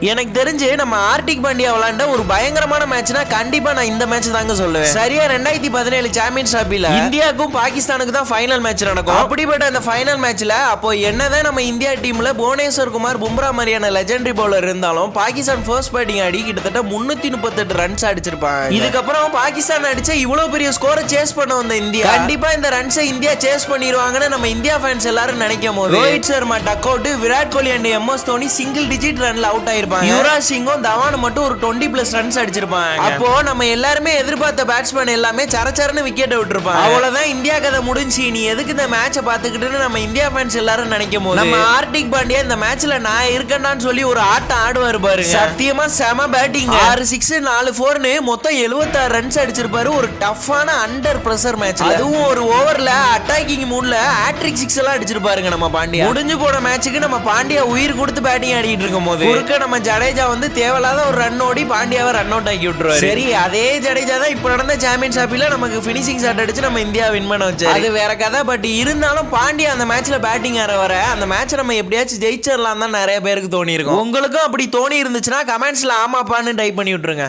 எனக்கு தெரிஞ்சு நம்ம ஆர்டிக் பாண்டியா விளையாண்ட ஒரு பயங்கரமான மேட்ச்னா கண்டிப்பா நான் இந்த மேட்ச் தாங்க சொல்லுவேன். சரியா 2017 சாம்பியன்ஸ் டிராபில இந்தியாவுக்கும் பாகிஸ்தானுக்கு தான் ஃபைனல் மேட்ச் நடக்கும். அப்படிப்பட்ட அந்த ஃபைனல் மேட்ச்ல அப்போ என்னதான் நம்ம இந்தியா டீம்ல புவனேஸ்வர் குமார், பும்ரா மாதிரியான லெஜெண்டரி பவுலர் இருந்தாலும் பாகிஸ்தான் ஃபர்ஸ்ட் பேட்டிங் ஆடி கிட்டத்தட்ட 338 ரன்ஸ் அடிச்சிருப்பாங்க. இதுக்கப்புறம் பாகிஸ்தான் அடிச்ச இவ்வளவு பெரிய ஸ்கோரை சேஸ் பண்ண வந்த இந்தியா கண்டிப்பா இந்த ரன்ஸை இந்தியா சேஸ் பண்ணிடுவாங்கன்னு நம்ம இந்தியா ஃபேன்ஸ் எல்லாரும் நினைக்கும் போது Rohit Sharma duck out, Virat Kohli and MS Dhoni single digit ரன்ல அவுட் ஆயிருப்பாங்க. யுவராஜ் சிங்கும் தவானும் மட்டும் ஒரு 20+ ரன்ஸ் அடிச்சிருப்பாங்க. அப்போ நம்ம எல்லாருமே எதிர்பார்த்த பேட்ஸ்மேன் எல்லாமே சரச்சரன்னு விக்கெட் விட்டுருப்பாங்க. அவ்வளவுதான் இந்தியா கதை முடிஞ்சு. நீ எதுக்கு இந்த மேட்சை பாத்துக்கிட்டு நம்ம இந்தியா ஃபேன்ஸ் எல்லாரும் நினைக்கும் போது நம்ம ஆர்டிக் பாண்டியா இந்த மேட்ச்ல நான் இருக்கேன்னு சொல்லி ஒரு ஆட்டம் ஆடுவாரு பாருங்க. சத்தியமா செம பேட்டிங். 6 6 4 4ன்னு மொத்தம் 76 ரன்ஸ் அடிச்சிருப்பாரு ஒரு டஃப்பான அண்டர் பிரஷர் மேட்ச். அதுவும் ஒரு ஓவர்ல அட்டாக்கிங் மூட்ல ஹேட்ரிக் 6 எல்லாம் அடிச்சிருப்பாருங்க நம்ம பாண்டியா. முடிஞ்சு போன மேட்சுக்கு நம்ம பாண்டியா உயிர் கொடுத்து பேட்டிங் ஆடிட்டு இருக்கும் போது நம்ம ஜடேஜா வந்து தேவையில்லாத ஒரு ரன் ஓடி பாண்டியாவை ரன் அவுட் ஆக்கி விட்டுருவாரு. சரி, அதே ஜடேஜா தான் இப்ப நடந்த சாம்பியன்ஸ் டிராபில நமக்கு பினிஷிங் ஷாட் அடிச்சு நம்ம இந்தியா வின் பண்ண வச்சாரு. அது வேற கதை. பட் இருந்தாலும் பாண்டியா அந்த மேட்ச்ல பேட்டிங் ஆற வர அந்த மேட்ச் நம்ம எப்படியாச்சும் ஜெயிச்சிடலாம் தான் நிறைய பேருக்கு தோணி இருக்கும். உங்களுக்கும் அப்படி தோணி இருந்துச்சுன்னா கமெண்ட்ஸ்ல ஆமாப்பான்னு டைப் பண்ணி விட்டுருங்க.